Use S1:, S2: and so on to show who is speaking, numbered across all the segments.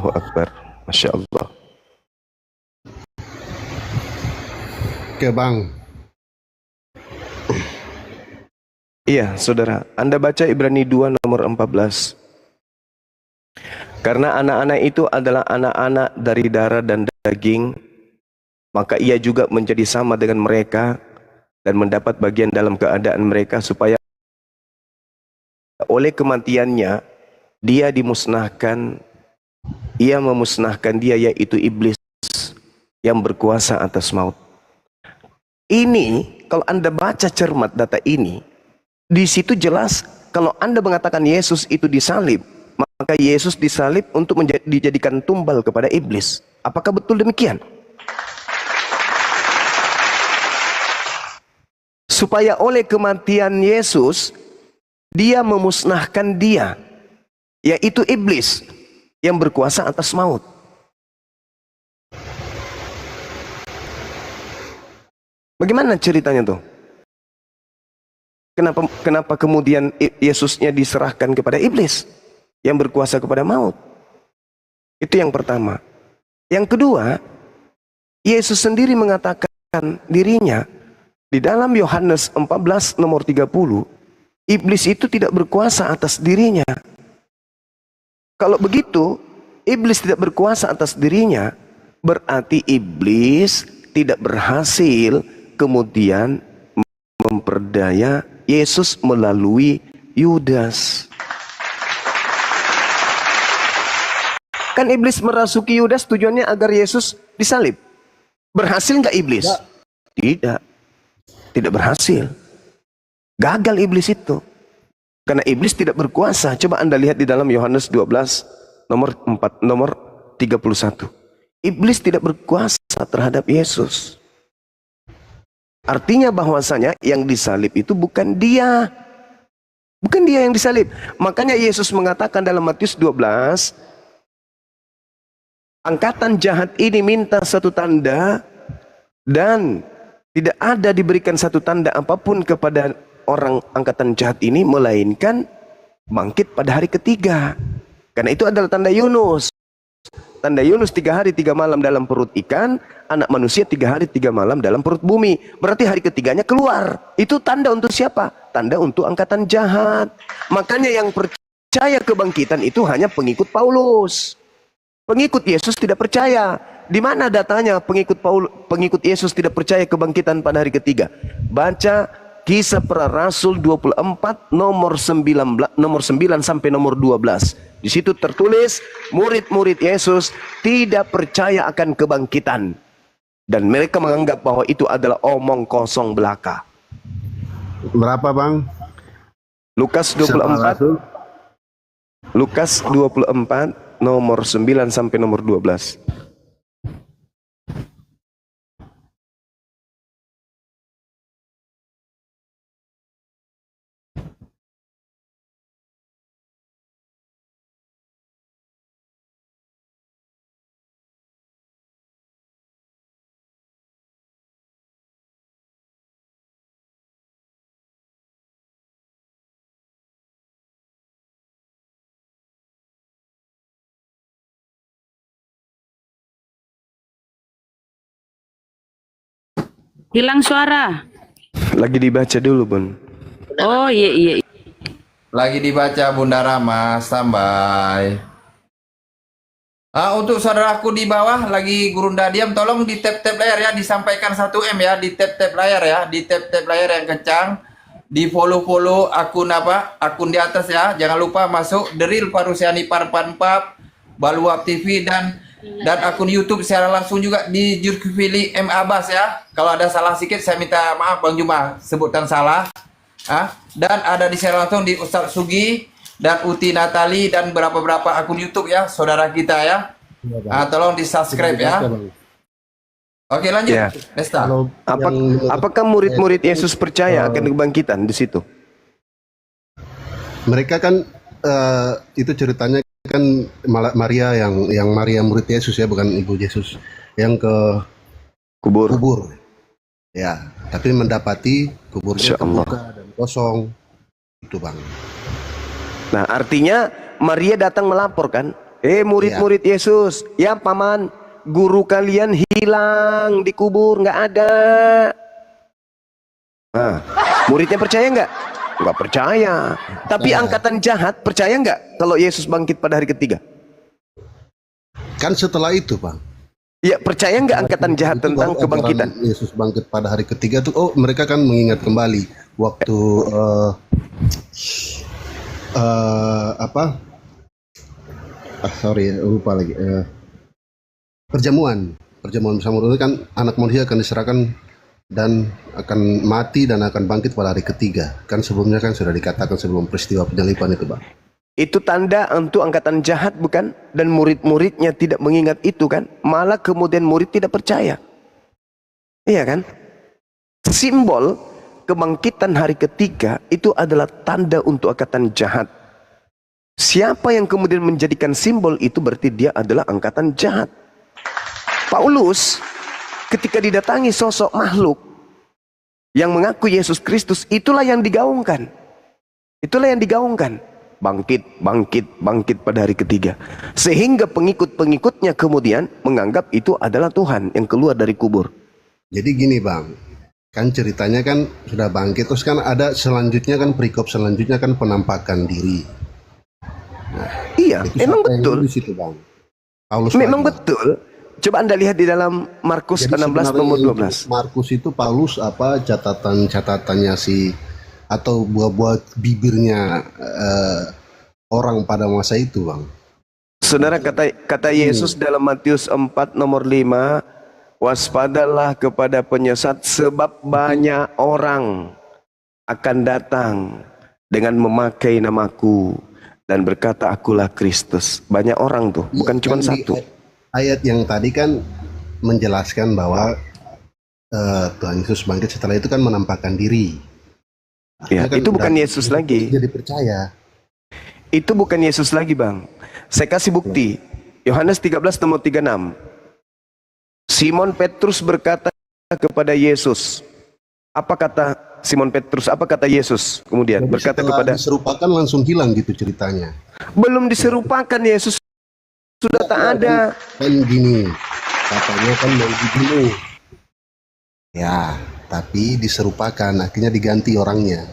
S1: Allahu Akbar. Masya Allah.
S2: Oke Bang.
S1: Iya saudara, Anda baca Ibrani 2 nomor 14. Karena anak-anak itu adalah anak-anak dari darah dan daging, maka ia juga menjadi sama dengan mereka dan mendapat bagian dalam keadaan mereka, supaya oleh kematiannya dia dimusnahkan, ia memusnahkan dia, yaitu iblis yang berkuasa atas maut. Ini kalau Anda baca cermat data ini, di situ jelas kalau Anda mengatakan Yesus itu disalib, maka Yesus disalib untuk dijadikan tumbal kepada iblis. Apakah betul demikian? Supaya oleh kematian Yesus dia memusnahkan dia, yaitu iblis yang berkuasa atas maut. Bagaimana ceritanya tuh? Kenapa kemudian Yesusnya diserahkan kepada iblis yang berkuasa kepada maut? Itu yang pertama. Yang kedua, Yesus sendiri mengatakan dirinya di dalam Yohanes 14 nomor 30, iblis itu tidak berkuasa atas dirinya. Kalau begitu, iblis tidak berkuasa atas dirinya, berarti iblis tidak berhasil kemudian memperdaya Yesus melalui Yudas. Kan iblis merasuki Yudas tujuannya agar Yesus disalib. Berhasil nggak iblis? Tidak. Tidak berhasil. Gagal iblis itu. Karena iblis tidak berkuasa. Coba Anda lihat di dalam Yohanes 12 nomor 31. Iblis tidak berkuasa terhadap Yesus. Artinya bahwasanya yang disalib itu bukan dia. Bukan dia yang disalib. Makanya Yesus mengatakan dalam Matius 12, angkatan jahat ini minta satu tanda, dan tidak ada diberikan satu tanda apapun kepada orang angkatan jahat ini, melainkan bangkit pada hari ketiga. Karena itu adalah tanda Yunus. Tanda Yunus 3 hari 3 malam dalam perut ikan, anak manusia 3 hari 3 malam dalam perut bumi. Berarti hari ketiganya keluar. Itu tanda untuk siapa? Tanda untuk angkatan jahat. Makanya yang percaya kebangkitan itu hanya pengikut Paulus. Pengikut Yesus tidak percaya. Di mana datanya pengikut Yesus tidak percaya kebangkitan pada hari ketiga? Baca Kisah Para Rasul 24 nomor 9 sampai nomor 12. Di situ tertulis murid-murid Yesus tidak percaya akan kebangkitan, dan mereka menganggap bahwa itu adalah omong kosong belaka.
S2: Berapa Bang?
S1: Lukas 24 nomor 9 sampai nomor 12.
S3: Hilang suara.
S1: Lagi dibaca dulu, Bun.
S3: Oh iya.
S4: Lagi dibaca Bunda Rama, standby. Untuk saudaraku di bawah lagi gurunda diam, tolong di tap-tap layar ya, disampaikan 1M ya, di tap-tap layar ya, di tap-tap layar yang kencang, di follow akun di atas ya, jangan lupa masuk Deril Parusiani Parpanpap, Baluap TV dan akun YouTube secara langsung juga di Zulkifli M Abbas ya. Kalau ada salah sedikit saya minta maaf Bang Juma, sebutkan salah. Dan ada di secara langsung di Ustadz Sugi dan Uti Natali dan beberapa akun YouTube ya, saudara kita ya. Tolong di subscribe ya. Oke lanjut.
S1: Ya.
S4: Nesta.
S1: Apakah murid-murid Yesus percaya akan kebangkitan di situ?
S2: Mereka kan itu ceritanya kan Maria yang Maria murid Yesus ya, bukan ibu Yesus, yang ke kubur. Ya, tapi mendapati kuburnya terbuka dan kosong. Itu Bang.
S1: Nah, artinya Maria datang melapor kan? Murid-murid Yesus, ya paman, guru kalian hilang, dikubur, nggak ada. Nah, muridnya percaya nggak? Nggak percaya. Tapi angkatan jahat percaya nggak kalau Yesus bangkit pada hari ketiga?
S2: Kan setelah itu, Bang.
S1: Ya, percaya nggak angkatan jahat
S2: Itu
S1: tentang
S2: baru
S1: kebangkitan?
S2: ajaran Yesus bangkit pada hari ketiga tuh, oh mereka kan mengingat kembali waktu apa? Sorry, lupa lagi. Perjamuan bersama itu kan anak manusia akan diserahkan dan akan mati dan akan bangkit pada hari ketiga. Kan sebelumnya kan sudah dikatakan sebelum peristiwa penyaliban itu, Bang.
S1: Itu tanda untuk angkatan jahat, bukan? Dan murid-muridnya tidak mengingat itu, kan? Malah kemudian murid tidak percaya. Iya kan? Simbol kebangkitan hari ketiga itu adalah tanda untuk angkatan jahat. Siapa yang kemudian menjadikan simbol itu berarti dia adalah angkatan jahat. Paulus ketika didatangi sosok makhluk yang mengaku Yesus Kristus, itulah yang digaungkan. Itulah yang digaungkan. Bangkit pada hari ketiga. Sehingga pengikut-pengikutnya kemudian menganggap itu adalah Tuhan yang keluar dari kubur.
S2: Jadi gini, Bang. Kan ceritanya kan sudah bangkit, terus kan ada selanjutnya kan perikop selanjutnya kan penampakan diri. Nah,
S1: Iya,
S2: itu
S1: memang
S2: siapa yang
S1: betul.
S2: di situ, Bang? Paulus
S1: Memang
S2: lagi.
S1: betul. Coba Anda lihat di dalam Markus
S2: Jadi
S1: 16
S2: sebenarnya
S1: nomor
S2: itu
S1: 12.
S2: Markus itu Paulus apa catatan-catatannya si atau buah-buah bibirnya orang pada masa itu, Bang.
S1: Saudara, kata Yesus dalam Matius 4 nomor 5, waspadalah kepada penyesat sebab banyak orang akan datang dengan memakai namaku dan berkata akulah Kristus. Banyak orang tuh, bukan cuma
S2: Kan di
S1: satu.
S2: ayat yang tadi kan menjelaskan bahwa Tuhan Yesus bangkit, setelah itu kan menampakkan diri.
S1: Ya,
S2: Artinya kan
S1: itu bukan
S2: udah-
S1: Yesus lagi.
S2: Jadi percaya.
S1: Itu bukan Yesus lagi, Bang. Saya kasih bukti. Yohanes 13 nomor 36. Simon Petrus berkata kepada Yesus. Apa kata Simon Petrus? Apa kata Yesus? Kemudian
S2: Jadi
S1: berkata
S2: setelah
S1: kepada,
S2: diserupakan langsung hilang gitu ceritanya.
S1: belum diserupakan, Yesus sudah tak ada.
S2: Kan gini, katanya kan mau dibunuh. Ya, tapi diserupakan, akhirnya diganti orangnya.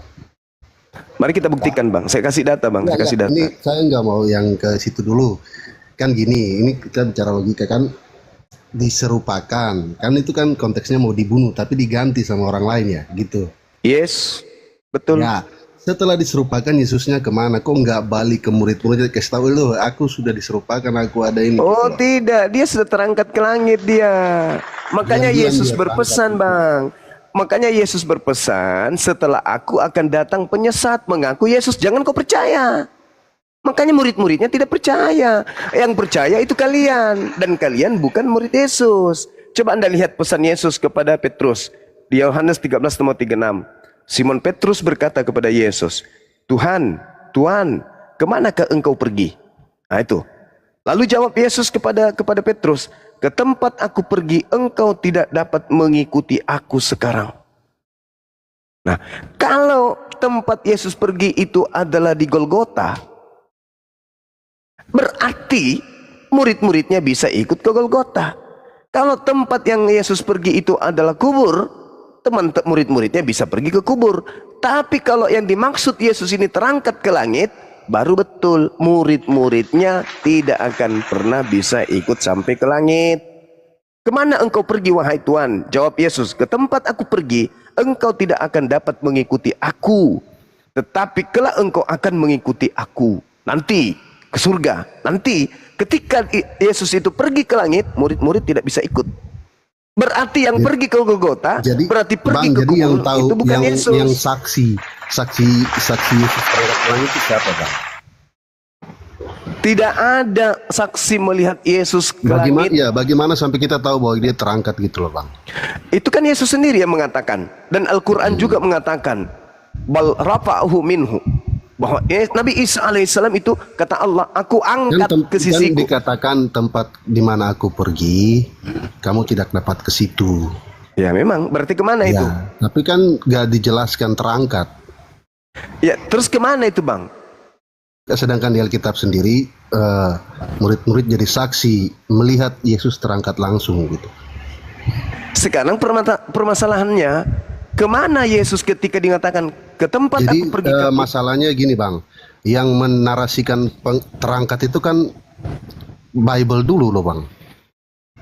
S1: Mari kita buktikan, Bang. Saya kasih data, Bang. Saya kasih data.
S2: Ini saya nggak mau yang ke situ dulu. Kan gini, ini kita bicara logika kan, diserupakan. Kan itu kan konteksnya mau dibunuh, tapi diganti sama orang lain ya, gitu.
S1: Yes, betul.
S2: Ya, setelah diserupakan Yesusnya kemana? Kok nggak balik ke murid-muridnya? Kasih tahu lu, aku sudah diserupakan, aku ada ini.
S1: Oh
S2: gitu.
S1: tidak, dia sudah terangkat ke langit dia. Makanya
S2: Diam-diam
S1: Yesus
S2: dia
S1: berpesan, Bang. Makanya Yesus berpesan, setelah aku akan datang penyesat mengaku Yesus, jangan kau percaya. Makanya murid-muridnya tidak percaya. Yang percaya itu kalian, dan kalian bukan murid Yesus. Coba Anda lihat pesan Yesus kepada Petrus di Yohanes 13 nomor 36. Simon Petrus berkata kepada Yesus, Tuhan, Tuhan, kemanakah engkau pergi? Nah itu. Lalu jawab Yesus kepada Petrus, ke tempat aku pergi engkau tidak dapat mengikuti aku sekarang. Nah, kalau tempat Yesus pergi itu adalah di Golgota, berarti murid-muridnya bisa ikut ke Golgota. Kalau tempat yang Yesus pergi itu adalah kubur, murid-muridnya bisa pergi ke kubur. Tapi kalau yang dimaksud Yesus ini terangkat ke langit, baru betul murid-muridnya tidak akan pernah bisa ikut sampai ke langit. Kemana engkau pergi wahai Tuhan? Jawab Yesus, ke tempat aku pergi engkau tidak akan dapat mengikuti aku, tetapi kelak engkau akan mengikuti aku nanti ke surga. Nanti ketika Yesus itu pergi ke langit, murid-murid tidak bisa ikut. Berarti yang pergi ke Golgota, berarti pergi
S2: Bang,
S1: ke
S2: jadi
S1: kubur,
S2: yang tahu
S1: itu bukan Yesus.
S2: yang saksi Yesus terangkat ke langit itu siapa, Bang?
S1: Tidak ada saksi melihat Yesus ke langit.
S2: Bagaimana sampai kita tahu bahwa dia terangkat gitu loh, Bang?
S1: Itu kan Yesus sendiri yang mengatakan, dan Al-Quran juga mengatakan, bal rafa'ahu minhu, bahwa Nabi Isa alaihissalam itu kata Allah, aku angkat ke sisiku.
S2: Kan dikatakan tempat di mana aku pergi, kamu tidak dapat ke situ.
S1: Ya memang, berarti kemana itu?
S2: Tapi kan gak dijelaskan terangkat.
S1: Ya terus kemana itu, Bang?
S2: sedangkan di Alkitab sendiri murid-murid jadi saksi melihat Yesus terangkat langsung gitu.
S1: Sekarang permasalahannya, kemana Yesus ketika dikatakan ke tempat
S2: Jadi
S1: aku pergi kamu?
S2: masalahnya gini Bang, yang menarasikan terangkat itu kan Bible dulu loh Bang.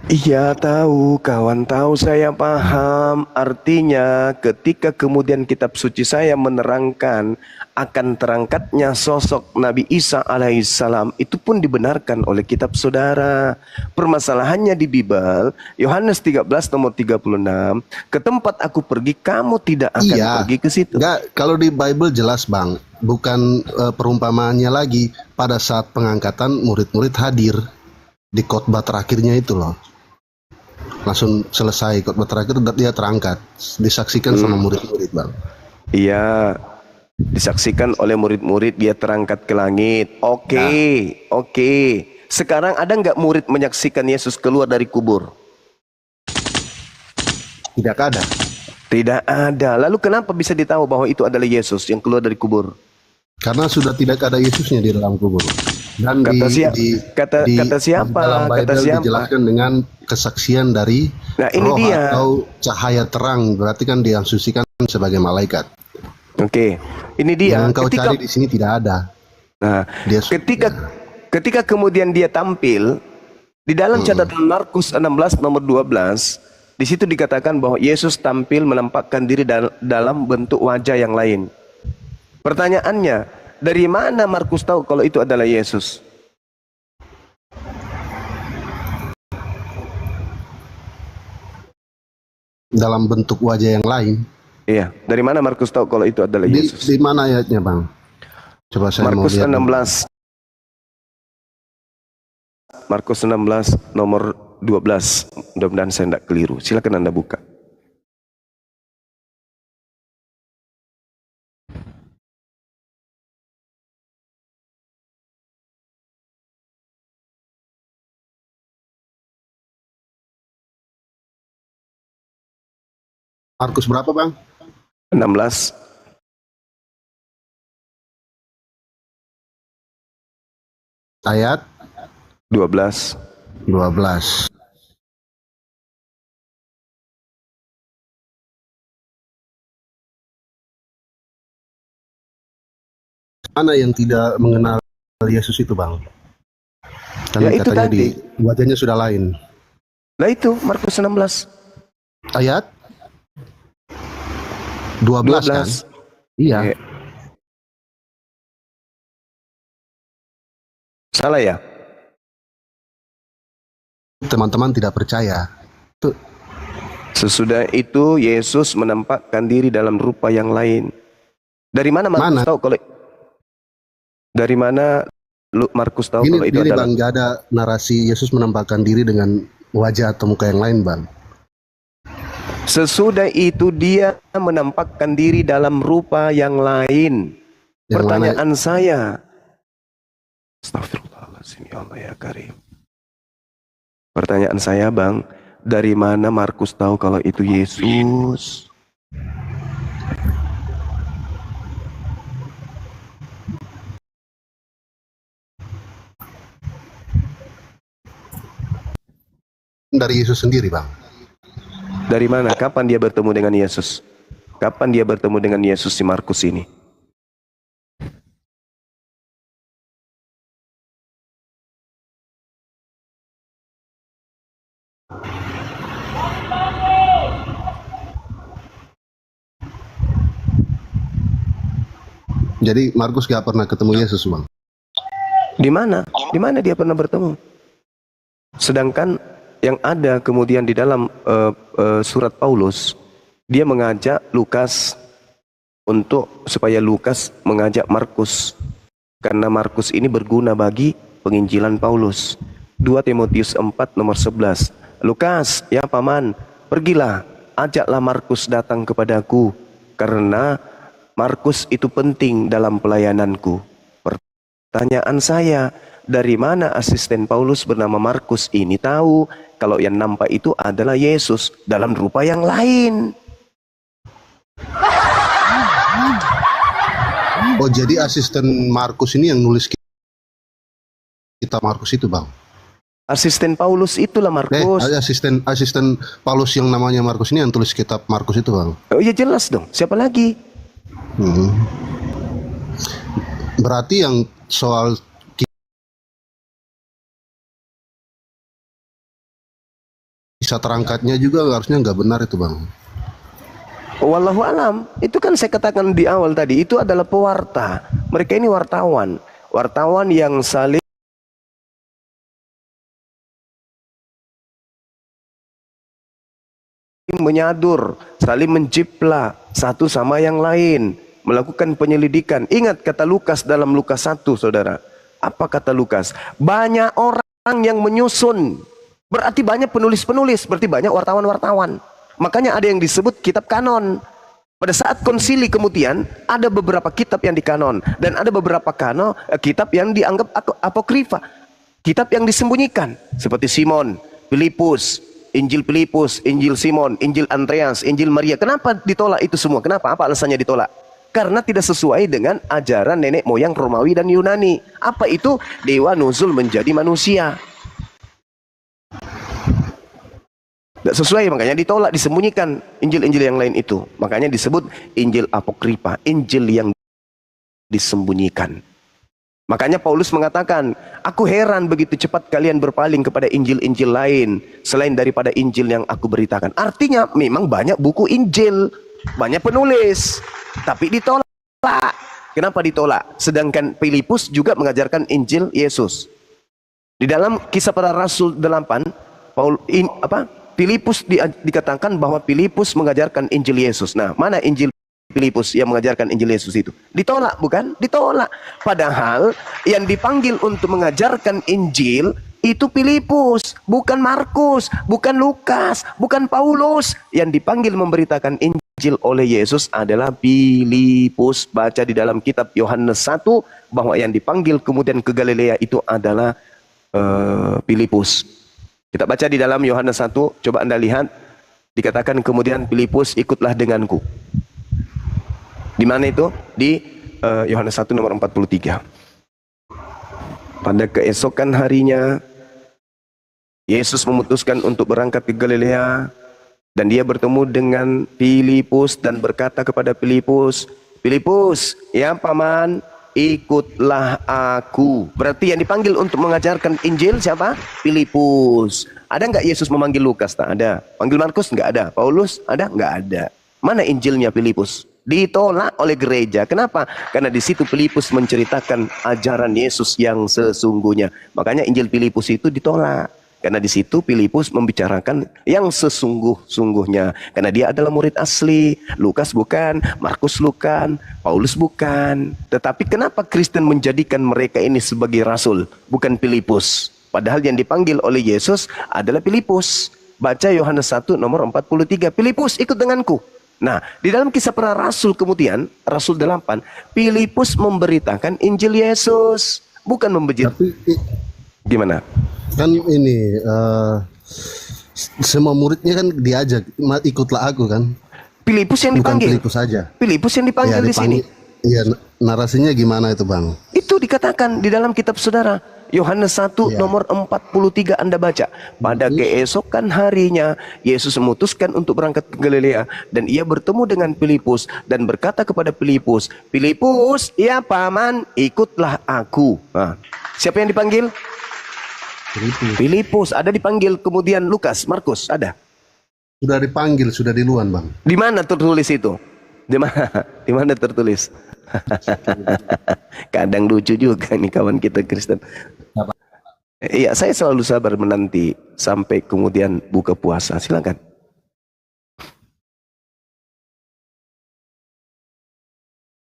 S1: Iya tahu, kawan tahu, saya paham. Artinya ketika kemudian kitab suci saya menerangkan akan terangkatnya sosok Nabi Isa alaihissalam, itu pun dibenarkan oleh kitab saudara. Permasalahannya di Bible, Yohanes 13 nomor 36, ke tempat aku pergi kamu tidak akan pergi ke situ.
S2: Enggak, kalau di Bible jelas Bang, bukan perumpamaannya lagi pada saat pengangkatan murid-murid hadir di khotbah terakhirnya itu loh. Langsung selesai khotbah terakhir dia terangkat, disaksikan sama murid-murid Bang.
S1: Iya, disaksikan oleh murid-murid, dia terangkat ke langit. Oke. Sekarang ada nggak murid menyaksikan Yesus keluar dari kubur?
S2: Tidak ada.
S1: Tidak ada. Lalu kenapa bisa ditahu bahwa itu adalah Yesus yang keluar dari kubur?
S2: Karena sudah tidak ada Yesusnya di dalam kubur. Dan
S1: Kata siapa?
S2: dalam Bible
S1: Kata siapa?
S2: dijelaskan dengan kesaksian dari
S1: Nah, ini
S2: roh
S1: dia.
S2: atau cahaya terang, berarti kan diasumsikan sebagai malaikat.
S1: Oke, ini dia.
S2: Yang kau cari di sini tidak ada.
S1: Nah,
S2: Dia
S1: ketika kemudian dia tampil di dalam catatan Markus 16 nomor 12, di situ dikatakan bahwa Yesus tampil menampakkan diri dalam bentuk wajah yang lain. Pertanyaannya, dari mana Markus tahu kalau itu adalah Yesus?
S2: dalam bentuk wajah yang lain.
S1: Iya, dari mana Markus tahu kalau itu adalah Yesus?
S2: Di mana ayatnya Bang? Coba saya
S1: Markus
S2: mau lihat.
S1: 16. Markus 16 nomor 12. Mudah-mudahan saya tidak keliru. Silakan Anda buka.
S2: Markus berapa Bang?
S1: 16.
S2: Ayat
S1: 12.
S2: 12. Mana yang tidak mengenal Yesus itu Bang? Kan
S1: Ya, itu
S2: katanya
S1: tadi.
S2: wajahnya sudah lain.
S1: Nah itu Markus 16.
S2: Ayat 12 kan?
S1: 12.
S2: Iya.
S1: Oke. Salah ya?
S2: Teman-teman tidak percaya. Tuh,
S1: Sesudah itu Yesus menampakkan diri dalam rupa yang lain. Dari mana Markus
S2: Mana?
S1: tahu kalau Markus tahu
S2: Ini
S1: kalau itu adalah
S2: Bang, nggak ada narasi Yesus menampakkan diri dengan wajah atau muka yang lain Bang.
S1: sesudah itu dia menampakkan diri dalam rupa yang lain.
S2: Yang
S1: Pertanyaan saya, Astagfirullahaladzim, ya Allah ya Karim. Pertanyaan saya Bang, dari mana Markus tahu kalau itu Yesus?
S2: Dari Yesus sendiri Bang.
S1: Dari mana? Kapan dia bertemu dengan Yesus? Kapan dia bertemu dengan Yesus si Markus ini?
S2: Jadi Markus gak pernah ketemu Yesus Bang.
S1: Di mana? Di mana dia pernah bertemu? Sedangkan yang ada kemudian di dalam surat Paulus, dia mengajak Lukas supaya Lukas mengajak Markus, karena Markus ini berguna bagi penginjilan Paulus. 2 Timotius 4 nomor 11. Lukas, ya paman, pergilah, ajaklah Markus datang kepadaku, karena Markus itu penting dalam pelayananku. Pertanyaan saya, dari mana asisten Paulus bernama Markus ini tahu kalau yang nampak itu adalah Yesus dalam rupa yang lain?
S2: Oh, jadi asisten Markus ini yang nulis kitab Markus itu, Bang?
S1: Asisten Paulus itulah Markus.
S2: Asisten Paulus yang namanya Markus ini yang tulis kitab Markus itu, Bang?
S1: Oh iya jelas dong. Siapa lagi?
S2: Berarti yang soal kisah terangkatnya juga harusnya nggak benar itu, Bang.
S1: Wallahu alam. Itu kan saya katakan di awal tadi, itu adalah pewarta. Mereka ini wartawan. Wartawan yang saling menyadur, saling mencipla satu sama yang lain, melakukan penyelidikan. Ingat kata Lukas dalam Lukas 1, saudara. Apa kata Lukas? Banyak orang yang menyusun. Berarti banyak penulis-penulis, berarti banyak wartawan-wartawan. Makanya ada yang disebut kitab kanon. Pada saat konsili kemudian ada beberapa kitab yang dikanon dan ada beberapa kitab yang dianggap apokrifa, kitab yang disembunyikan seperti Simon, Filipus, Injil Filipus, Injil Simon, Injil Andreas, Injil Maria. Kenapa ditolak itu semua? Kenapa? Apa alasannya ditolak? Karena tidak sesuai dengan ajaran nenek moyang Romawi dan Yunani. Apa itu? Dewa nuzul menjadi manusia. Tidak sesuai, makanya ditolak, disembunyikan Injil-Injil yang lain itu. Makanya disebut Injil apokrifa, Injil yang disembunyikan. Makanya Paulus mengatakan, aku heran begitu cepat kalian berpaling kepada Injil-Injil lain selain daripada Injil yang aku beritakan. Artinya memang banyak buku Injil, banyak penulis, tapi ditolak. Kenapa ditolak? Sedangkan Filipus juga mengajarkan Injil Yesus. Di dalam Kisah Para Rasul 8, Filipus dikatakan bahwa Filipus mengajarkan Injil Yesus. Nah, mana Injil Filipus yang mengajarkan Injil Yesus itu? Ditolak, bukan? Ditolak. Padahal yang dipanggil untuk mengajarkan Injil itu Filipus, bukan Markus, bukan Lukas, bukan Paulus. Yang dipanggil memberitakan Injil oleh Yesus adalah Filipus. Baca di dalam kitab Yohanes 1 bahwa yang dipanggil kemudian ke Galilea itu adalah Filipus. Kita baca di dalam Yohanes 1, coba Anda lihat, dikatakan kemudian Filipus ikutlah denganku. Di mana itu? Di Yohanes 1 nomor 43. Pada keesokan harinya, Yesus memutuskan untuk berangkat ke Galilea, dan dia bertemu dengan Filipus dan berkata kepada Filipus, Filipus, ya paman, ikutlah aku. Berarti yang dipanggil untuk mengajarkan Injil siapa? Filipus. Ada nggak Yesus memanggil Lukas? Tak ada. Panggil Markus? Nggak ada. Paulus? Ada? Nggak ada. Mana Injilnya Filipus? Ditolak oleh gereja. Kenapa? Karena di situ Filipus menceritakan ajaran Yesus yang sesungguhnya. Makanya Injil Filipus itu ditolak. Karena di situ Filipus membicarakan yang sesungguh-sungguhnya. Karena dia adalah murid asli. Lukas bukan, Markus bukan, Paulus bukan. Tetapi kenapa Kristen menjadikan mereka ini sebagai rasul, bukan Filipus? Padahal yang dipanggil oleh Yesus adalah Filipus. Baca Yohanes 1 nomor 43. Filipus ikut denganku. Nah, di dalam Kisah Para Rasul kemudian, Rasul 8, Filipus memberitakan Injil Yesus. Bukan membejit. Gimana?
S2: Kan ini semua muridnya kan diajak, ikutlah aku kan.
S1: Filipus yang
S2: Bukan
S1: dipanggil.
S2: Filipus saja.
S1: Filipus yang dipanggil di sini.
S2: Iya, narasinya gimana itu, Bang?
S1: Itu dikatakan di dalam kitab saudara. Yohanes 1 nomor 43 Anda baca. Pada keesokan harinya Yesus memutuskan untuk berangkat ke Galilea, dan ia bertemu dengan Filipus dan berkata kepada Filipus, Filipus, ya paman, ikutlah aku. Nah, siapa yang dipanggil? Filipus. Ada dipanggil kemudian Lukas, Markus, ada?
S2: Sudah dipanggil, sudah duluan, Bang.
S1: Di mana tertulis itu? Di mana? Di mana tertulis? Kadang lucu juga nih kawan kita Kristen. Iya, saya selalu sabar menanti sampai kemudian buka puasa. Silakan.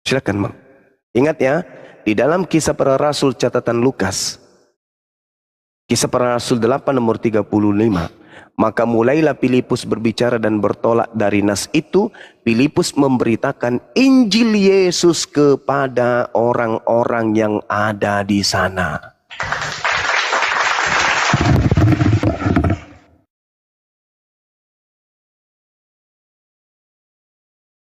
S1: Silakan, Bang. Ingat ya, di dalam Kisah Para Rasul catatan Lukas, Kisah Para Rasul 8 nomor 35. Maka mulailah Filipus berbicara dan bertolak dari nas itu. Filipus memberitakan Injil Yesus kepada orang-orang yang ada di sana.